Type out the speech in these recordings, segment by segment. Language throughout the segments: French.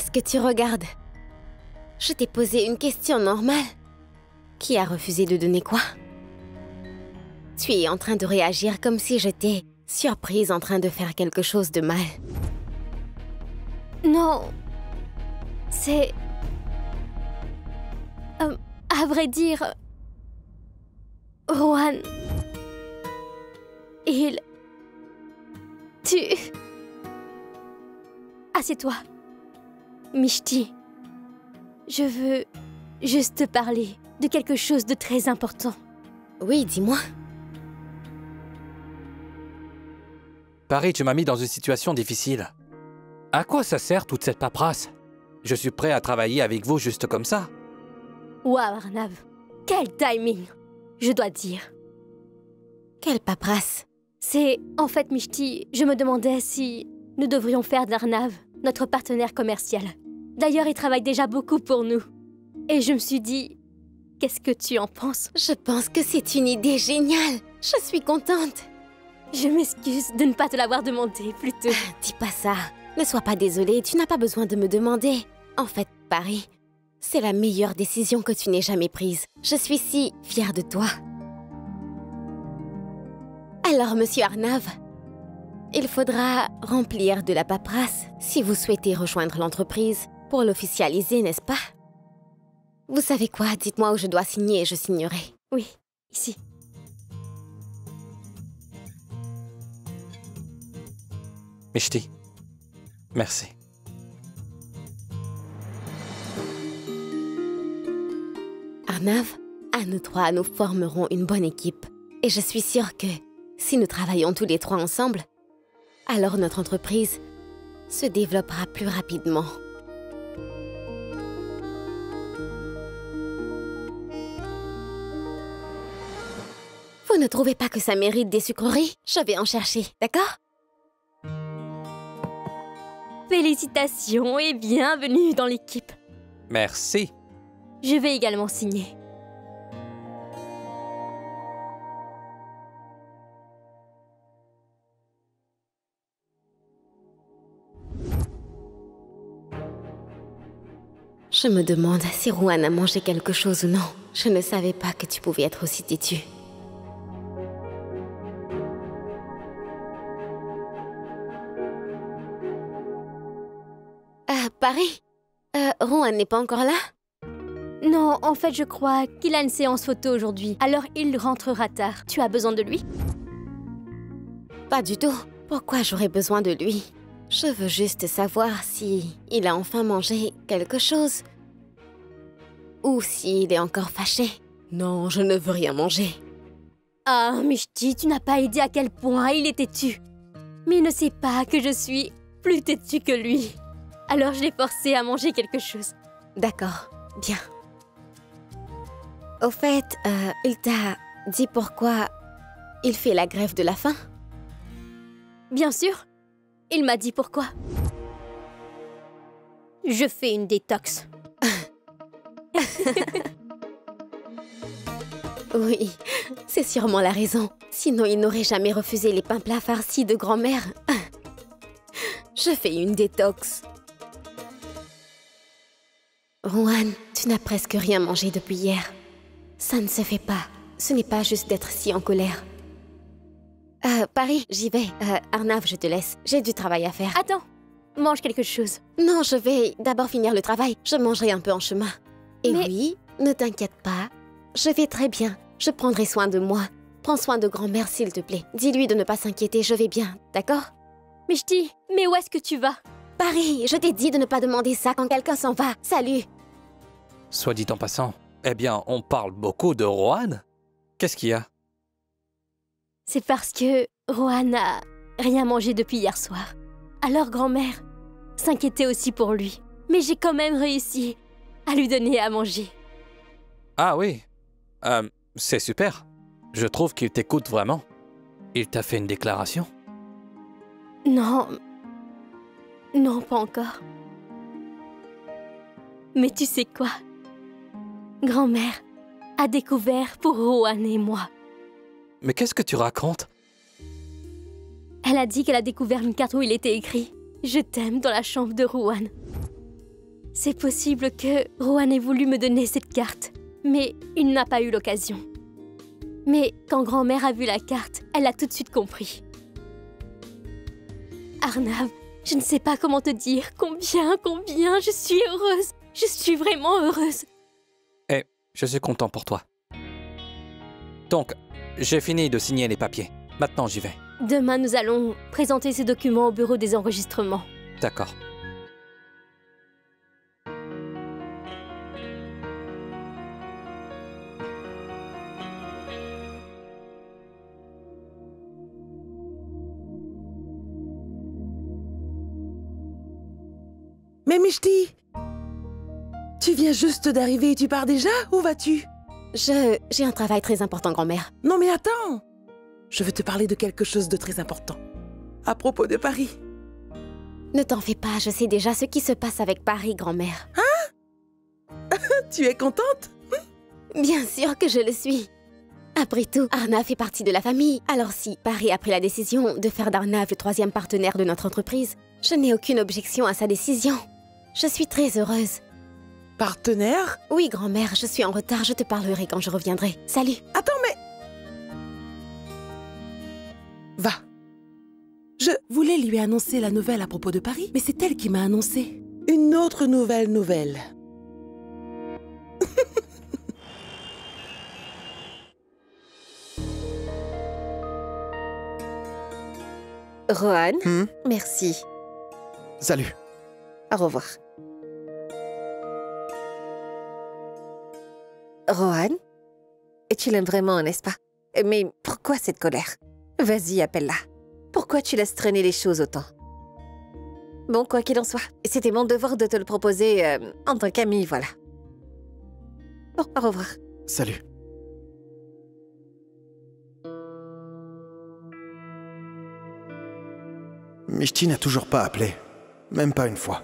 Qu'est-ce que tu regardes? Je t'ai posé une question normale. Qui a refusé de donner quoi? Tu es en train de réagir comme si j'étais surprise en train de faire quelque chose de mal. Non. C'est... à vrai dire... Rohan... Tu... Assieds-toi. Mishti. Je veux juste te parler de quelque chose de très important. Oui, dis-moi. Paris, tu m'as mis dans une situation difficile. À quoi ça sert toute cette paperasse? Je suis prêt à travailler avec vous juste comme ça. Waouh, Arnav. Quel timing, je dois dire. Quelle paperasse? C'est... En fait, Mishti, je me demandais si nous devrions faire d'Arnav notre partenaire commercial. D'ailleurs, il travaille déjà beaucoup pour nous. Et je me suis dit... Qu'est-ce que tu en penses? Je pense que c'est une idée géniale. Je suis contente. Je m'excuse de ne pas te l'avoir demandé plus tôt. Dis pas ça. Ne sois pas désolée, tu n'as pas besoin de me demander. En fait, Paris, c'est la meilleure décision que tu n'aies jamais prise. Je suis si fière de toi. Alors, monsieur Arnav, il faudra remplir de la paperasse si vous souhaitez rejoindre l'entreprise pour l'officialiser, n'est-ce pas? Vous savez quoi? Dites-moi où je dois signer et je signerai. Oui, ici. Mishti, merci. Arnav, à nous trois, nous formerons une bonne équipe. Et je suis sûre que si nous travaillons tous les trois ensemble, alors notre entreprise se développera plus rapidement. Vous ne trouvez pas que ça mérite des sucreries? Je vais en chercher, d'accord? Félicitations et bienvenue dans l'équipe. Merci. Je vais également signer. Je me demande si Rohan a mangé quelque chose ou non. Je ne savais pas que tu pouvais être aussi têtu. Paris, Rohan n'est pas encore là? Non, en fait, je crois qu'il a une séance photo aujourd'hui. Alors, il rentrera tard. Tu as besoin de lui? Pas du tout. Pourquoi j'aurais besoin de lui? Je veux juste savoir si il a enfin mangé quelque chose. Ou s'il est encore fâché. Non, je ne veux rien manger. Ah, Mishti, tu n'as pas idée à quel point il est têtu. Mais il ne sait pas que je suis plus têtue que lui. Alors, je l'ai forcé à manger quelque chose. D'accord, bien. Au fait, il t'a dit pourquoi il fait la grève de la faim? Bien sûr. Il m'a dit pourquoi. Je fais une détox. Oui, c'est sûrement la raison. Sinon, il n'aurait jamais refusé les pains plats farcis de grand-mère. Je fais une détox. Rohan, tu n'as presque rien mangé depuis hier. Ça ne se fait pas. Ce n'est pas juste d'être si en colère. Paris, j'y vais. Arnav, je te laisse. J'ai du travail à faire. Attends, mange quelque chose. Non, je vais d'abord finir le travail. Je mangerai un peu en chemin. Et Mais... oui, ne t'inquiète pas. Je vais très bien. Je prendrai soin de moi. Prends soin de grand-mère, s'il te plaît. Dis-lui de ne pas s'inquiéter, je vais bien, d'accord? Mishti, mais où est-ce que tu vas? Paris, je t'ai dit de ne pas demander ça quand quelqu'un s'en va. Salut! Soit dit en passant, eh bien, on parle beaucoup de Rohan. Qu'est-ce qu'il y a? C'est parce que Rohan n'a rien mangé depuis hier soir. Alors grand-mère s'inquiétait aussi pour lui. Mais j'ai quand même réussi à lui donner à manger. Ah oui, c'est super. Je trouve qu'il t'écoute vraiment. Il t'a fait une déclaration? Non... Non, pas encore. Mais tu sais quoi? Grand-mère a découvert pour Rohan et moi. Mais qu'est-ce que tu racontes? Elle a dit qu'elle a découvert une carte où il était écrit « Je t'aime » dans la chambre de Rohan. C'est possible que Rohan ait voulu me donner cette carte, mais il n'a pas eu l'occasion. Mais quand grand-mère a vu la carte, elle a tout de suite compris. Arnav, je ne sais pas comment te dire combien je suis heureuse. Je suis vraiment heureuse. Eh, je suis content pour toi. Donc, j'ai fini de signer les papiers. Maintenant, j'y vais. Demain, nous allons présenter ces documents au bureau des enregistrements. D'accord. Mais Mishti, tu viens juste d'arriver et tu pars déjà? Où vas-tu? J'ai un travail très important, grand-mère. Non mais attends! Je veux te parler de quelque chose de très important. À propos de Paris. Ne t'en fais pas, je sais déjà ce qui se passe avec Paris, grand-mère. Hein? Tu es contente? Bien sûr que je le suis. Après tout, Arnav fait partie de la famille. Alors si Paris a pris la décision de faire d'Arnav le 3e partenaire de notre entreprise, je n'ai aucune objection à sa décision. Je suis très heureuse. Partenaire? Oui, grand-mère, je suis en retard, je te parlerai quand je reviendrai. Salut. Attends, mais... Va. Je voulais lui annoncer la nouvelle à propos de Paris, mais c'est elle qui m'a annoncé une autre nouvelle. Rohan, Hmm? merci. Salut. Au revoir. Rohan, tu l'aimes vraiment, n'est-ce pas? Mais pourquoi cette colère? Vas-y, appelle-la. Pourquoi tu laisses traîner les choses autant? Bon, quoi qu'il en soit, c'était mon devoir de te le proposer en tant qu'ami, voilà. Bon, au revoir. Salut. Mishti n'a toujours pas appelé. Même pas une fois.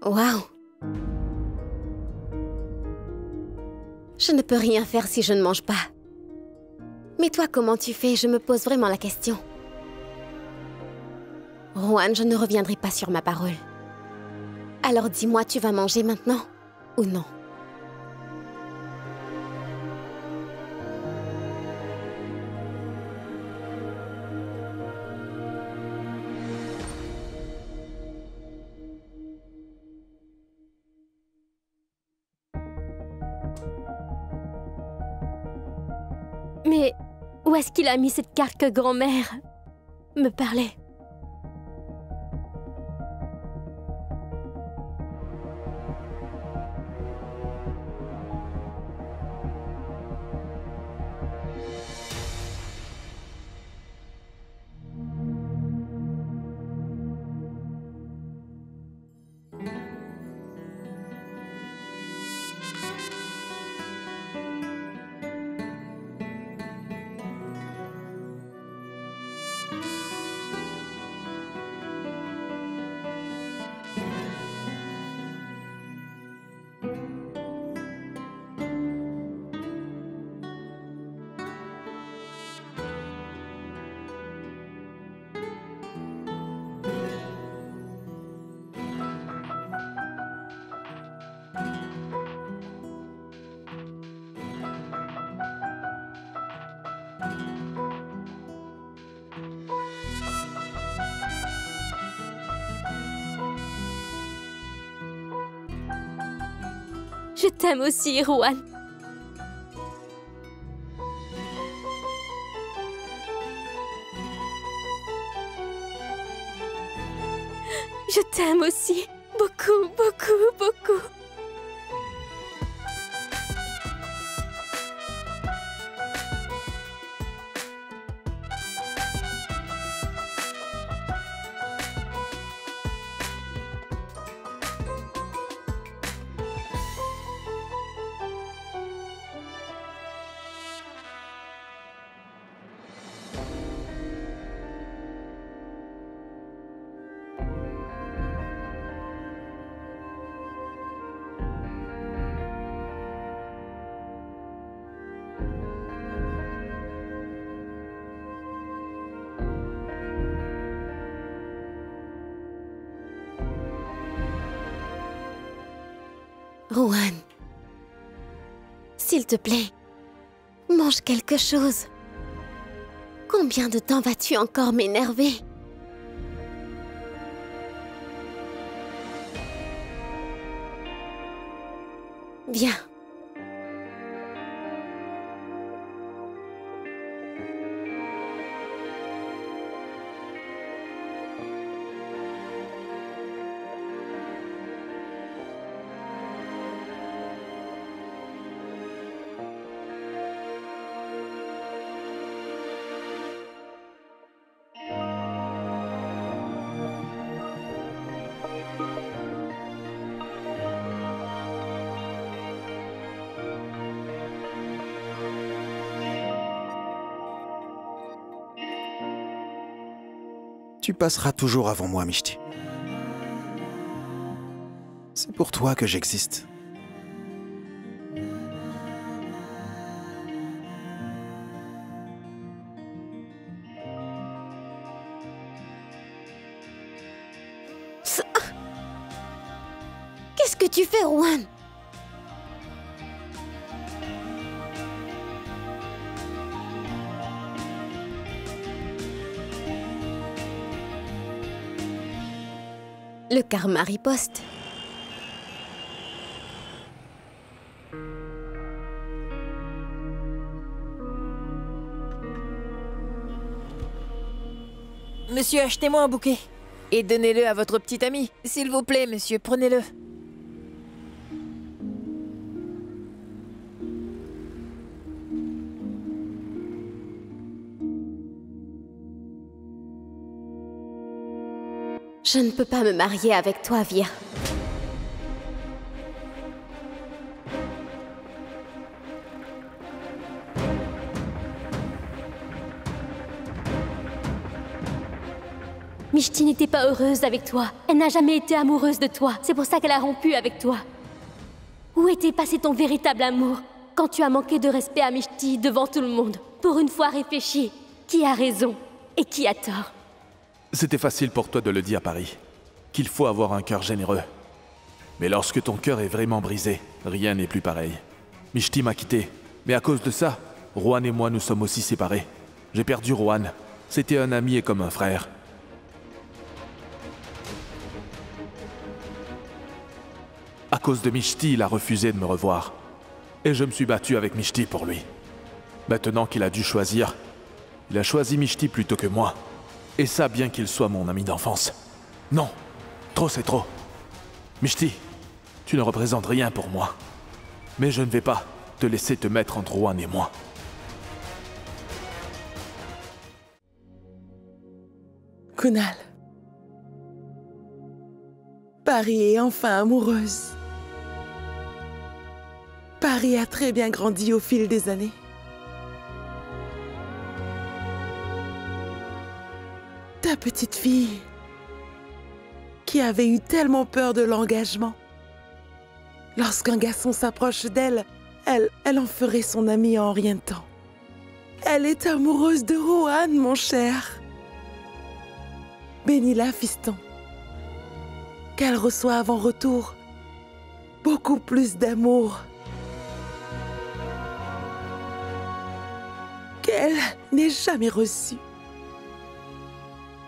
Waouh. Je ne peux rien faire si je ne mange pas. Mais toi, comment tu fais? Je me pose vraiment la question. Rohan, je ne reviendrai pas sur ma parole. Alors dis-moi, tu vas manger maintenant ou non? Mais où est-ce qu'il a mis cette carte que grand-mère me parlait? Je t'aime aussi, Rohan. Je t'aime aussi. Beaucoup, beaucoup, beaucoup. Rohan, s'il te plaît, mange quelque chose. Combien de temps vas-tu encore m'énerver? Viens. Tu passeras toujours avant moi, Mishti. C'est pour toi que j'existe. Qu'est-ce que tu fais, Rohan? Le karma riposte. Monsieur, achetez-moi un bouquet. Et donnez-le à votre petite amie. S'il vous plaît, monsieur, prenez-le. Je ne peux pas me marier avec toi, Vir. Mishti n'était pas heureuse avec toi. Elle n'a jamais été amoureuse de toi. C'est pour ça qu'elle a rompu avec toi. Où était passé ton véritable amour quand tu as manqué de respect à Mishti devant tout le monde? Pour une fois, réfléchis. Qui a raison et qui a tort? C'était facile pour toi de le dire, Paris, qu'il faut avoir un cœur généreux. Mais lorsque ton cœur est vraiment brisé, rien n'est plus pareil. Mishti m'a quitté, mais à cause de ça, Rohan et moi nous sommes aussi séparés. J'ai perdu Rohan. C'était un ami et comme un frère. À cause de Mishti, il a refusé de me revoir. Et je me suis battu avec Mishti pour lui. Maintenant qu'il a dû choisir, il a choisi Mishti plutôt que moi. Et ça, bien qu'il soit mon ami d'enfance. Non, trop c'est trop. Mishti, tu ne représentes rien pour moi. Mais je ne vais pas te laisser te mettre entre Rohan et moi. Kunal. Pari est enfin amoureuse. Pari a très bien grandi au fil des années. Ta petite fille, qui avait eu tellement peur de l'engagement. Lorsqu'un garçon s'approche d'elle, elle en ferait son amie en rien de temps. Elle est amoureuse de Rohan, mon cher. Bénis-la, fiston. Qu'elle reçoive en retour beaucoup plus d'amour qu'elle n'ait jamais reçu.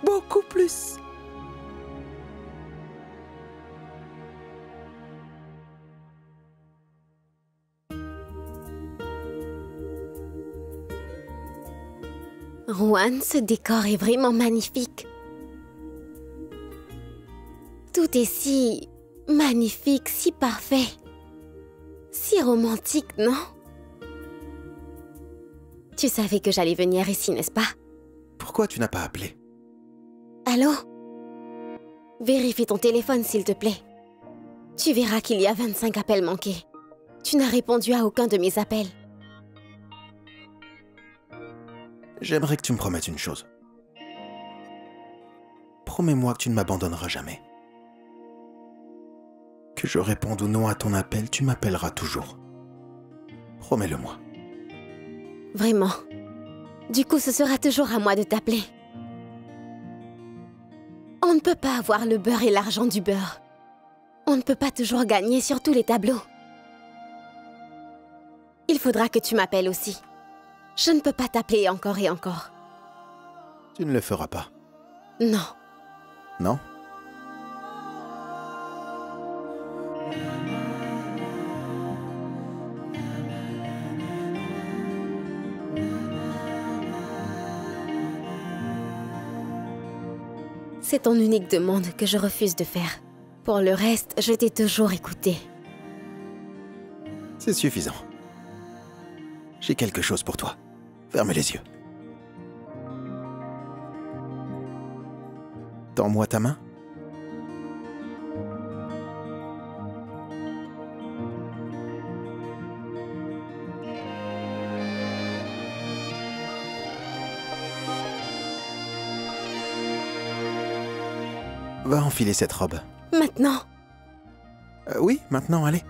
Beaucoup plus. Rohan, ce décor est vraiment magnifique. Tout est si magnifique, si parfait, si romantique, non? Tu savais que j'allais venir ici, n'est-ce pas? Pourquoi tu n'as pas appelé? Allô? Vérifie ton téléphone, s'il te plaît. Tu verras qu'il y a 25 appels manqués. Tu n'as répondu à aucun de mes appels. J'aimerais que tu me promettes une chose. Promets-moi que tu ne m'abandonneras jamais. Que je réponde ou non à ton appel, tu m'appelleras toujours. Promets-le-moi. Vraiment. Du coup, ce sera toujours à moi de t'appeler. On ne peut pas avoir le beurre et l'argent du beurre. On ne peut pas toujours gagner sur tous les tableaux. Il faudra que tu m'appelles aussi. Je ne peux pas t'appeler encore et encore. Tu ne le feras pas. Non. Non? C'est ton unique demande que je refuse de faire. Pour le reste, je t'ai toujours écouté. C'est suffisant. J'ai quelque chose pour toi. Ferme les yeux. Tends-moi ta main. Va enfiler cette robe. Maintenant. Oui, maintenant, allez.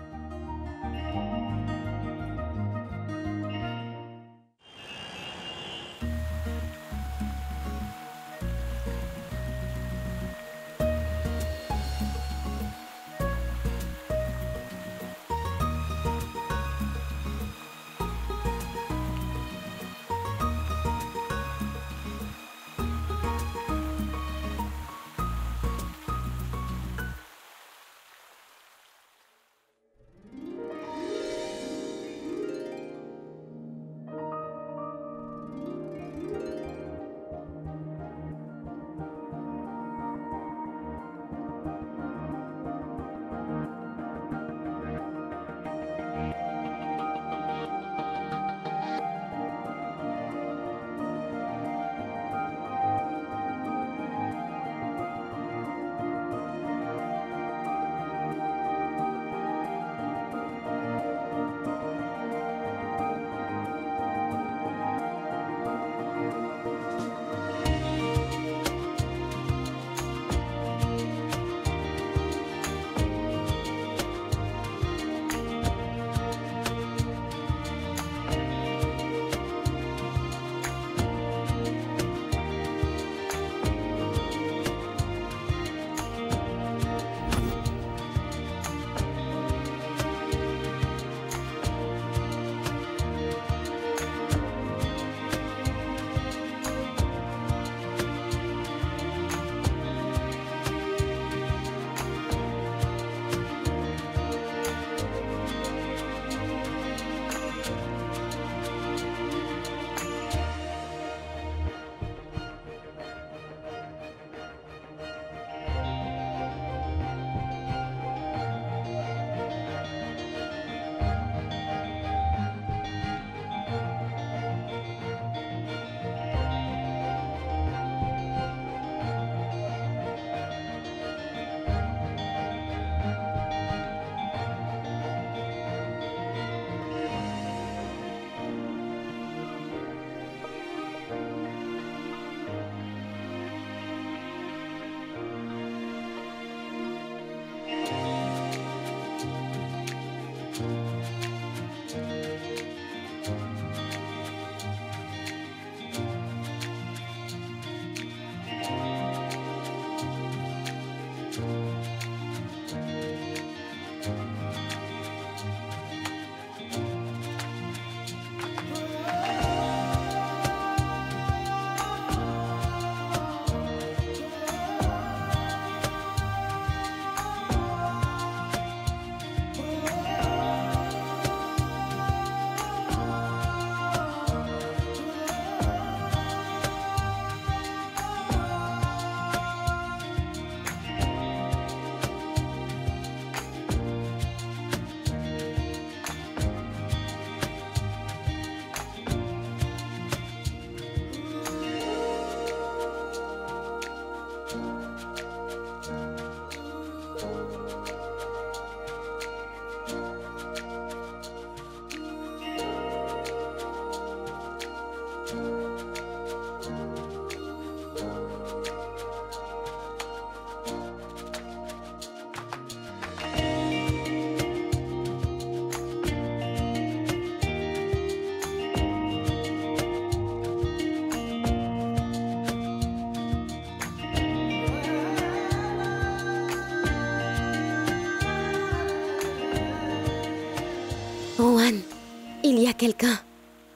quelqu'un.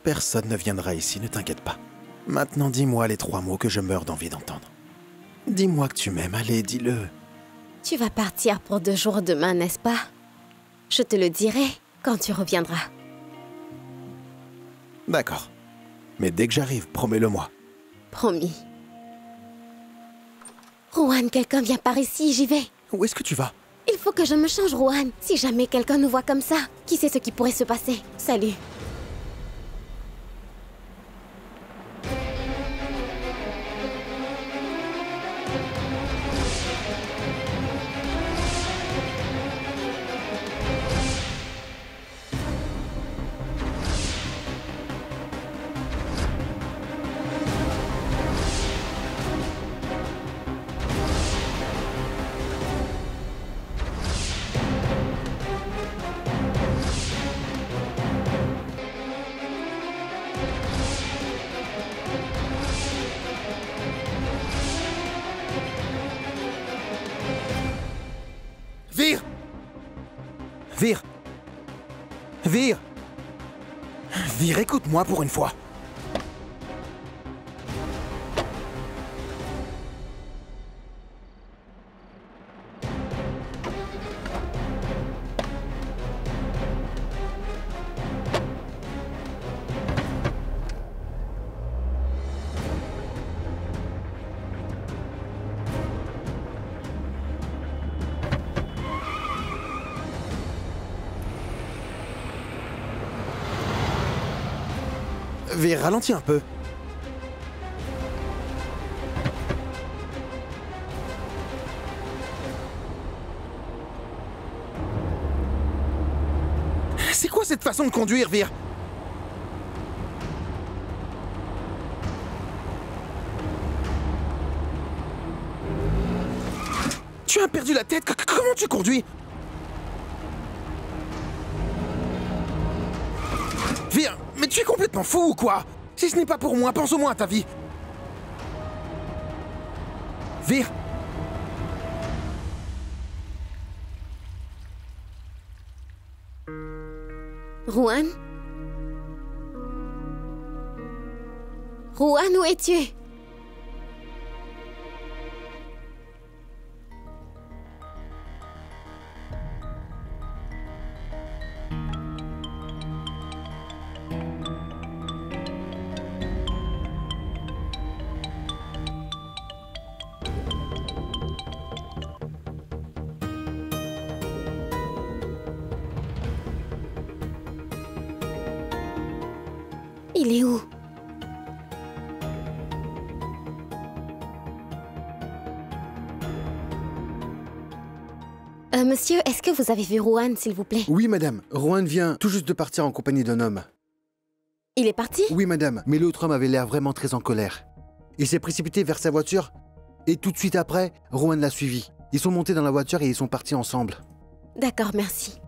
Personne ne viendra ici, ne t'inquiète pas. Maintenant, dis-moi les 3 mots que je meurs d'envie d'entendre. Dis-moi que tu m'aimes, allez, dis-le. Tu vas partir pour 2 jours demain, n'est-ce pas? Je te le dirai quand tu reviendras. D'accord. Mais dès que j'arrive, promets-le-moi. Promis. Rohan, quelqu'un vient par ici, j'y vais. Où est-ce que tu vas? Il faut que je me change, Rohan. Si jamais quelqu'un nous voit comme ça, qui sait ce qui pourrait se passer? Salut. Vir! Vir! Vir! Vir, écoute-moi pour une fois. Vir, ralentis un peu. C'est quoi cette façon de conduire, Vir? Tu as perdu la tête? Comment tu conduis? Vir, mais tu es complètement fou ou quoi? Si ce n'est pas pour moi, pense au moins à ta vie. Vir. Rohan? Rohan, où es-tu? Il est où? Monsieur, est-ce que vous avez vu Rohan, s'il vous plaît? Oui, madame. Rohan vient tout juste de partir en compagnie d'un homme. Il est parti? Oui, madame. Mais l'autre homme avait l'air vraiment très en colère. Il s'est précipité vers sa voiture et tout de suite après, Rohan l'a suivi. Ils sont montés dans la voiture et ils sont partis ensemble. D'accord, merci.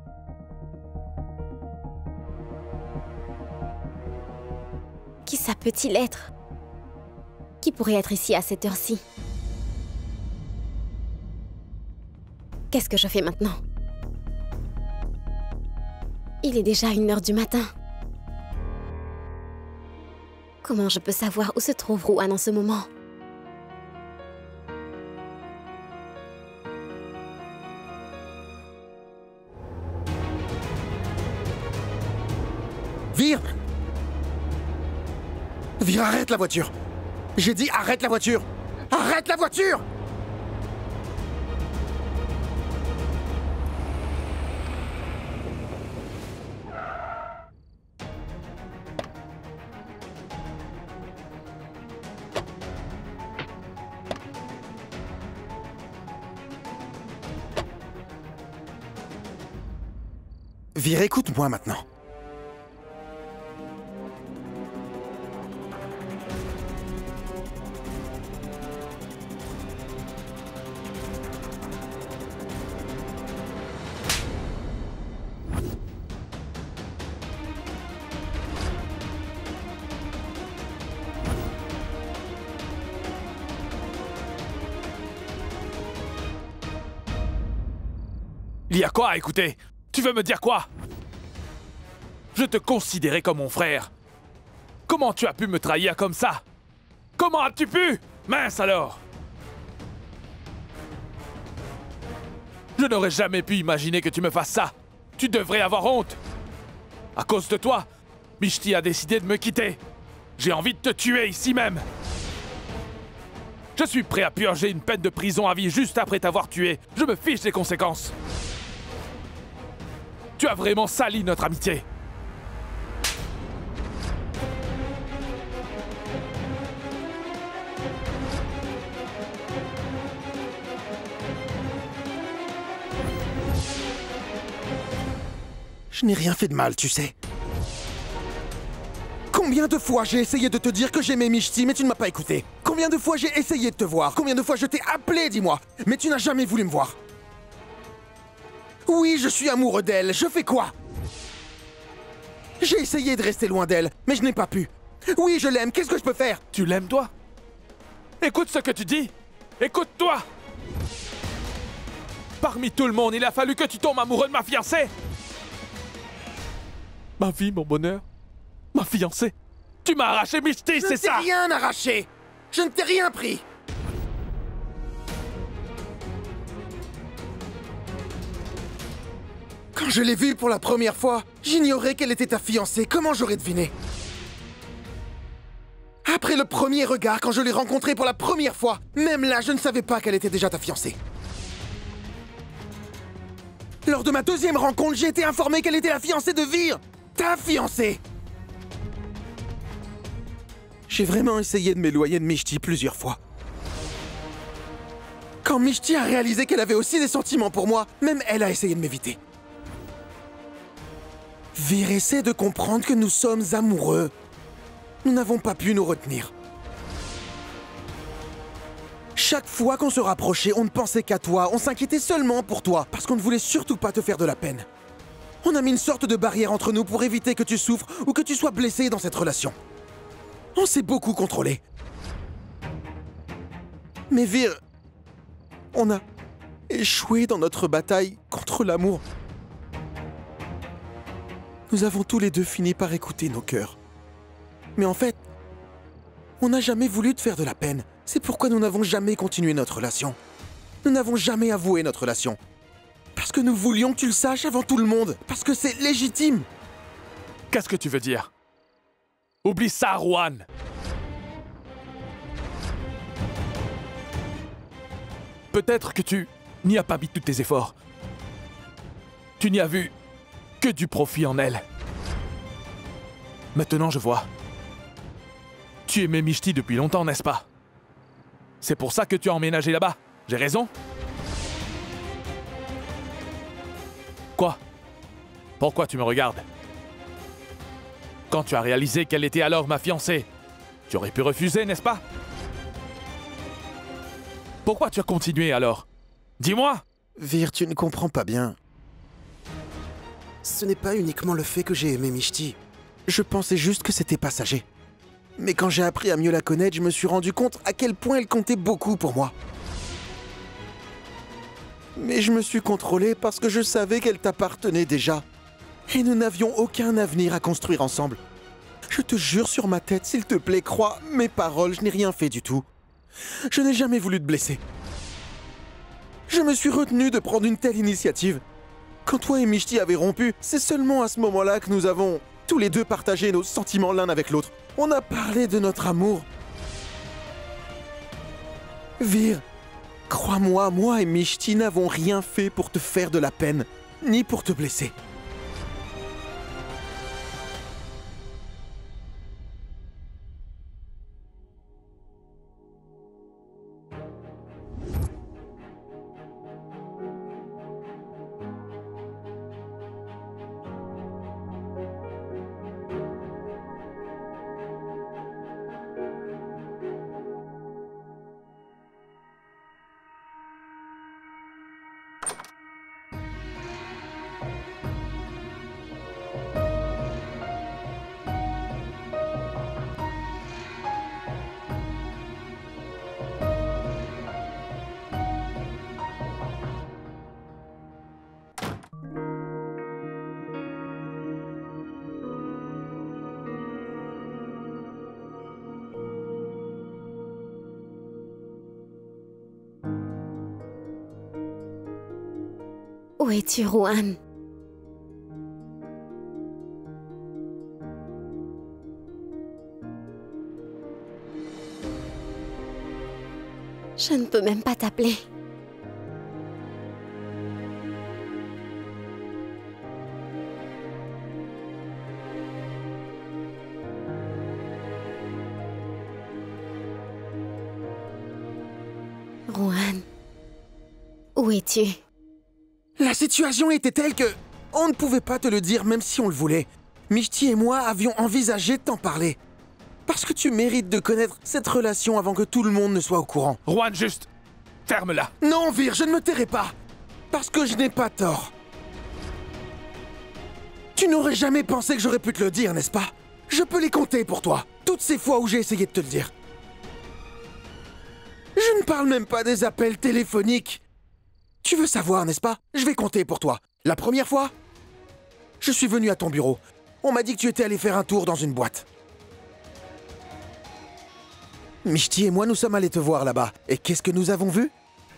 Qui ça peut-il être? Qui pourrait être ici à cette heure-ci? Qu'est-ce que je fais maintenant? Il est déjà 1h du matin. Comment je peux savoir où se trouve Rohan en ce moment? Vir! Vir, arrête la voiture! J'ai dit arrête la voiture! Arrête la voiture! Vir, écoute-moi maintenant. Il y a quoi à écouter? Tu veux me dire quoi? Je te considérais comme mon frère. Comment tu as pu me trahir comme ça? Comment as-tu pu? Mince alors! Je n'aurais jamais pu imaginer que tu me fasses ça. Tu devrais avoir honte. À cause de toi, Mishti a décidé de me quitter. J'ai envie de te tuer ici même. Je suis prêt à purger une peine de prison à vie juste après t'avoir tué. Je me fiche des conséquences. Tu as vraiment sali notre amitié. Je n'ai rien fait de mal, tu sais. Combien de fois j'ai essayé de te dire que j'aimais Mishti, mais tu ne m'as pas écouté? Combien de fois j'ai essayé de te voir? Combien de fois je t'ai appelé, dis-moi? Mais tu n'as jamais voulu me voir. Oui, je suis amoureux d'elle. Je fais quoi? J'ai essayé de rester loin d'elle, mais je n'ai pas pu. Oui, je l'aime. Qu'est-ce que je peux faire? Tu l'aimes, toi? Écoute ce que tu dis. Écoute-toi. Parmi tout le monde, il a fallu que tu tombes amoureux de ma fiancée. Ma vie, mon bonheur. Ma fiancée. Tu m'as arraché Mishti, c'est ça? Je ne t'ai rien arraché. Je ne t'ai rien pris. Quand je l'ai vue pour la première fois, j'ignorais qu'elle était ta fiancée. Comment j'aurais deviné? Après le premier regard, quand je l'ai rencontrée pour la première fois, même là, je ne savais pas qu'elle était déjà ta fiancée. Lors de ma deuxième rencontre, j'ai été informé qu'elle était la fiancée de Vir. Ta fiancée. J'ai vraiment essayé de m'éloigner de Mishti plusieurs fois. Quand Mishti a réalisé qu'elle avait aussi des sentiments pour moi, même elle a essayé de m'éviter. Vir essaie de comprendre que nous sommes amoureux. Nous n'avons pas pu nous retenir. Chaque fois qu'on se rapprochait, on ne pensait qu'à toi, on s'inquiétait seulement pour toi, parce qu'on ne voulait surtout pas te faire de la peine. On a mis une sorte de barrière entre nous pour éviter que tu souffres ou que tu sois blessé dans cette relation. On s'est beaucoup contrôlé. Mais Vir, on a échoué dans notre bataille contre l'amour. Nous avons tous les deux fini par écouter nos cœurs. Mais en fait, on n'a jamais voulu te faire de la peine. C'est pourquoi nous n'avons jamais continué notre relation. Nous n'avons jamais avoué notre relation. Parce que nous voulions que tu le saches avant tout le monde. Parce que c'est légitime. Qu'est-ce que tu veux dire? Oublie ça, Rohan. Peut-être que tu n'y as pas mis tous tes efforts. Tu n'y as vu que du profit en elle. Maintenant, je vois. Tu aimais Mishti depuis longtemps, n'est-ce pas? C'est pour ça que tu as emménagé là-bas. J'ai raison? Quoi? Pourquoi tu me regardes? Quand tu as réalisé qu'elle était alors ma fiancée, tu aurais pu refuser, n'est-ce pas? Pourquoi tu as continué alors? Dis-moi! Vir, tu ne comprends pas bien. Ce n'est pas uniquement le fait que j'ai aimé Mishti. Je pensais juste que c'était passager. Mais quand j'ai appris à mieux la connaître, je me suis rendu compte à quel point elle comptait beaucoup pour moi. Mais je me suis contrôlé parce que je savais qu'elle t'appartenait déjà. Et nous n'avions aucun avenir à construire ensemble. Je te jure sur ma tête, s'il te plaît, crois mes paroles, je n'ai rien fait du tout. Je n'ai jamais voulu te blesser. Je me suis retenu de prendre une telle initiative. Quand toi et Mishti avez rompu, c'est seulement à ce moment-là que nous avons tous les deux partagé nos sentiments l'un avec l'autre. On a parlé de notre amour. Vir, crois-moi, moi et Mishti n'avons rien fait pour te faire de la peine, ni pour te blesser. Où es-tu, Rohan? Je ne peux même pas t'appeler. Rohan, où es-tu? La situation était telle que... On ne pouvait pas te le dire même si on le voulait. Mishti et moi avions envisagé de t'en parler. Parce que tu mérites de connaître cette relation avant que tout le monde ne soit au courant. Rohan, juste... ferme-la. Non, Vir, je ne me tairai pas. Parce que je n'ai pas tort. Tu n'aurais jamais pensé que j'aurais pu te le dire, n'est-ce pas? Je peux les compter pour toi. Toutes ces fois où j'ai essayé de te le dire. Je ne parle même pas des appels téléphoniques. Tu veux savoir, n'est-ce pas? Je vais compter pour toi. La première fois, je suis venu à ton bureau. On m'a dit que tu étais allé faire un tour dans une boîte. Mishti et moi, nous sommes allés te voir là-bas. Et qu'est-ce que nous avons vu?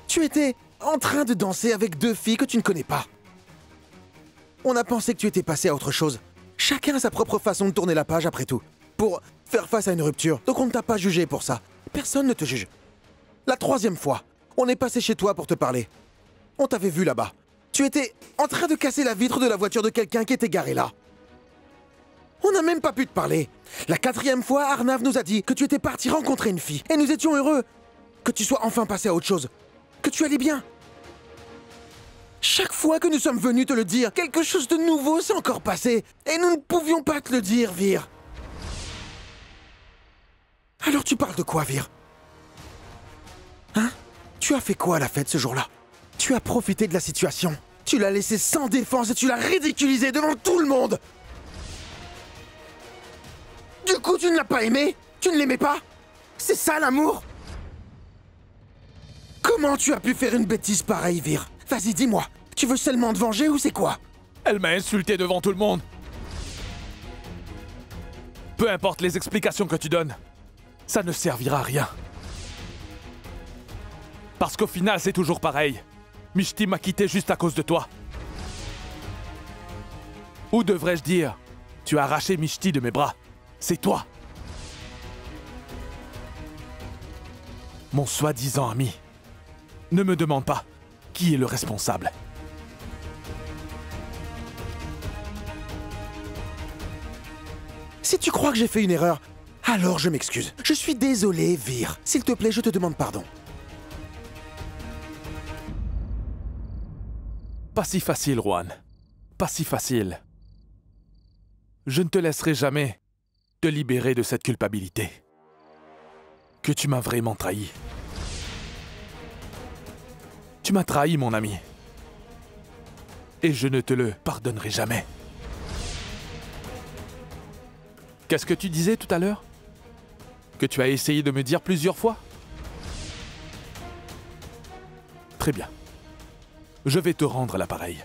Tu étais en train de danser avec 2 filles que tu ne connais pas. On a pensé que tu étais passé à autre chose. Chacun a sa propre façon de tourner la page après tout. Pour faire face à une rupture. Donc on ne t'a pas jugé pour ça. Personne ne te juge. La 3e fois, on est passé chez toi pour te parler. On t'avait vu là-bas. Tu étais en train de casser la vitre de la voiture de quelqu'un qui était garé là. On n'a même pas pu te parler. La 4e fois, Arnav nous a dit que tu étais parti rencontrer une fille. Et nous étions heureux que tu sois enfin passé à autre chose. Que tu allais bien. Chaque fois que nous sommes venus te le dire, quelque chose de nouveau s'est encore passé. Et nous ne pouvions pas te le dire, Vir. Alors tu parles de quoi, Vir? Hein? Tu as fait quoi à la fête ce jour-là? Tu as profité de la situation. Tu l'as laissé sans défense et tu l'as ridiculisé devant tout le monde. Du coup, tu ne l'as pas aimé? Tu ne l'aimais pas? C'est ça l'amour? Comment tu as pu faire une bêtise pareille, Vir? Vas-y, dis-moi. Tu veux seulement te venger ou c'est quoi? Elle m'a insulté devant tout le monde. Peu importe les explications que tu donnes, ça ne servira à rien. Parce qu'au final, c'est toujours pareil. Mishti m'a quitté juste à cause de toi. Ou devrais-je dire, tu as arraché Mishti de mes bras. C'est toi. Mon soi-disant ami. Ne me demande pas qui est le responsable. Si tu crois que j'ai fait une erreur, alors je m'excuse. Je suis désolé, Vir. S'il te plaît, je te demande pardon. Pas si facile, Rohan. Pas si facile. Je ne te laisserai jamais te libérer de cette culpabilité. Que tu m'as vraiment trahi. Tu m'as trahi, mon ami. Et je ne te le pardonnerai jamais. Qu'est-ce que tu disais tout à l'heure? Que tu as essayé de me dire plusieurs fois? Très bien. Je vais te rendre l'appareil.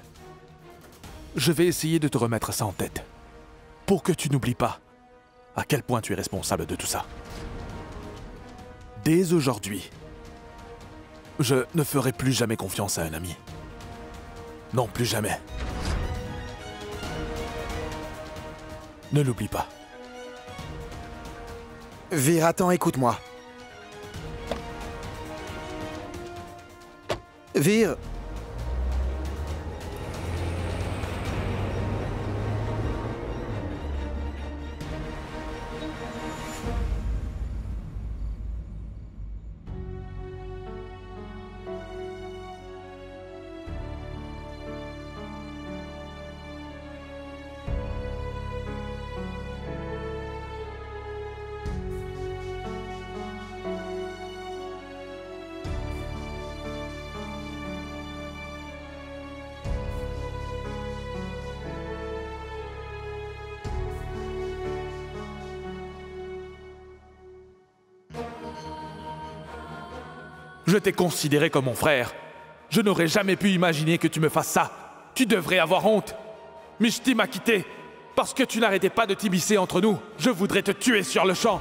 Je vais essayer de te remettre ça en tête. Pour que tu n'oublies pas à quel point tu es responsable de tout ça. Dès aujourd'hui, je ne ferai plus jamais confiance à un ami. Non, plus jamais. Ne l'oublie pas. Vir, attends, écoute-moi. Vir... Je t'ai considéré comme mon frère. Je n'aurais jamais pu imaginer que tu me fasses ça. Tu devrais avoir honte. Mishti m'a quitté parce que tu n'arrêtais pas de t'immiscer entre nous. Je voudrais te tuer sur le champ.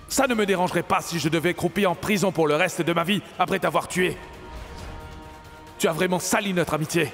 Ça ne me dérangerait pas si je devais croupir en prison pour le reste de ma vie après t'avoir tué. Tu as vraiment sali notre amitié.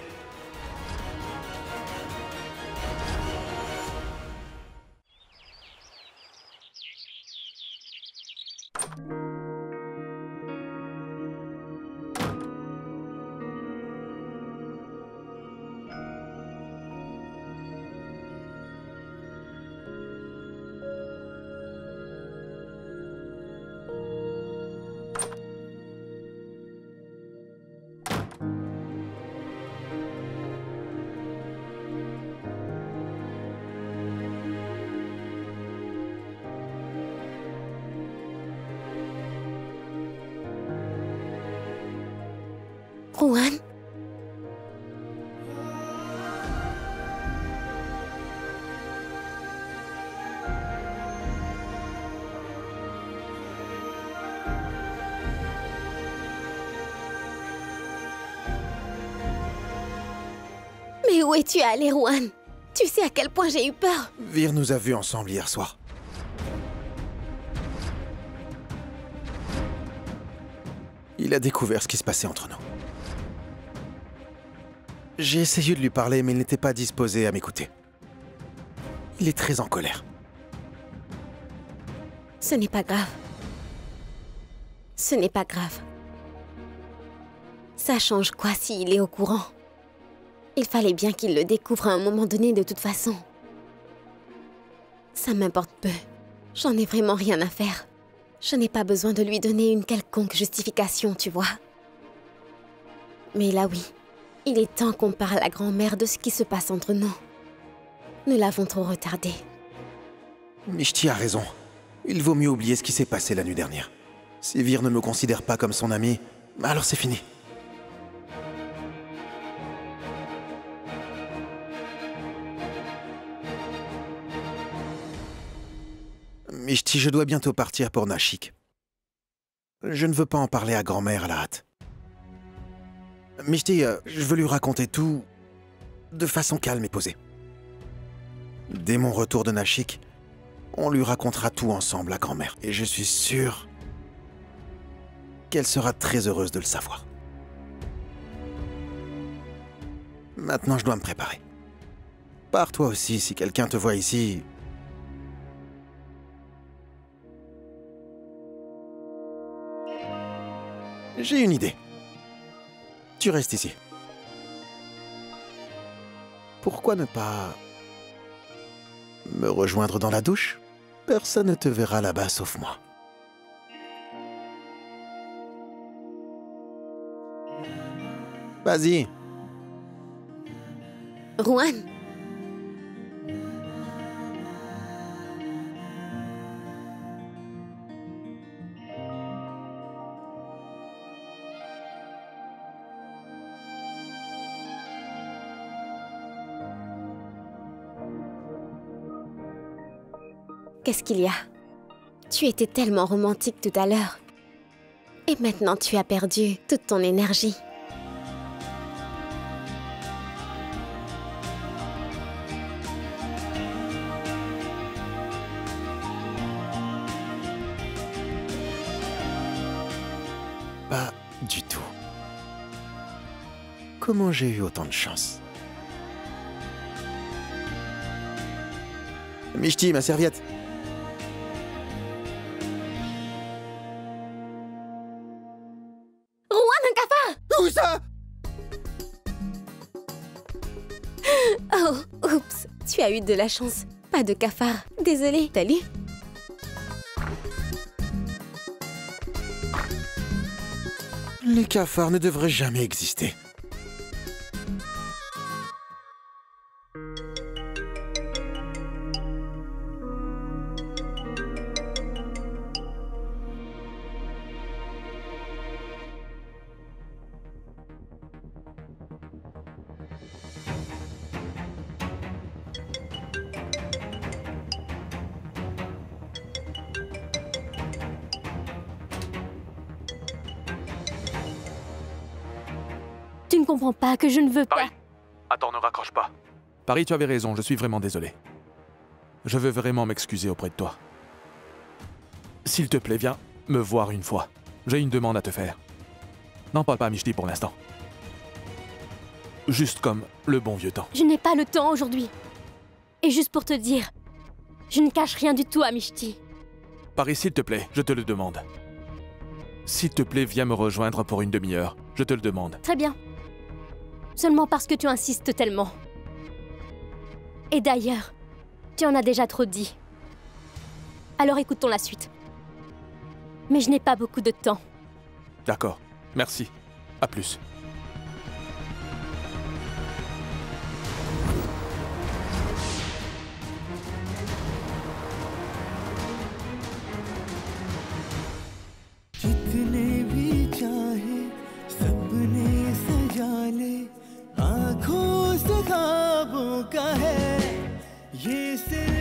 Rohan? Mais où es-tu allé, Rohan? Tu sais à quel point j'ai eu peur. Vir nous a vus ensemble hier soir. Il a découvert ce qui se passait entre nous. J'ai essayé de lui parler, mais il n'était pas disposé à m'écouter. Il est très en colère. Ce n'est pas grave. Ce n'est pas grave. Ça change quoi s'il est au courant? Il fallait bien qu'il le découvre à un moment donné de toute façon. Ça m'importe peu. J'en ai vraiment rien à faire. Je n'ai pas besoin de lui donner une quelconque justification, tu vois. Mais là oui, il est temps qu'on parle à grand-mère de ce qui se passe entre nous. Nous l'avons trop retardé. Mishti a raison. Il vaut mieux oublier ce qui s'est passé la nuit dernière. Si Vir ne me considère pas comme son ami, alors c'est fini. Mishti, je dois bientôt partir pour Nashik. Je ne veux pas en parler à grand-mère à la hâte. Mishti, je veux lui raconter tout de façon calme et posée. Dès mon retour de Nashik, on lui racontera tout ensemble à grand-mère. Et je suis sûr qu'elle sera très heureuse de le savoir. Maintenant, je dois me préparer. Pars toi aussi, si quelqu'un te voit ici. J'ai une idée. Tu restes ici. Pourquoi ne pas me rejoindre dans la douche? Personne ne te verra là-bas sauf moi. Vas-y. Rohan? Qu'est-ce qu'il y a? Tu étais tellement romantique tout à l'heure. Et maintenant tu as perdu toute ton énergie. Pas du tout. Comment j'ai eu autant de chance? Mishti, ma serviette. Où ça? Oh, oups, tu as eu de la chance. Pas de cafard. Désolée, t'as lu? Les cafards ne devraient jamais exister. Tu ne comprends pas que je ne veux pas... Paris. Attends, ne raccroche pas. Paris, tu avais raison, je suis vraiment désolé. Je veux vraiment m'excuser auprès de toi. S'il te plaît, viens me voir une fois. J'ai une demande à te faire. N'en parle pas à Mishti pour l'instant. Juste comme le bon vieux temps. Je n'ai pas le temps aujourd'hui. Et juste pour te dire, je ne cache rien du tout à Mishti. Paris, s'il te plaît, je te le demande. S'il te plaît, viens me rejoindre pour une demi-heure. Je te le demande. Très bien. Seulement parce que tu insistes tellement. Et d'ailleurs, tu en as déjà trop dit. Alors écoutons la suite. Mais je n'ai pas beaucoup de temps. D'accord. Merci. À plus. जितने भी चाहे सपने सजा ले आँखों से ख्वाबों का है ये सिर्फ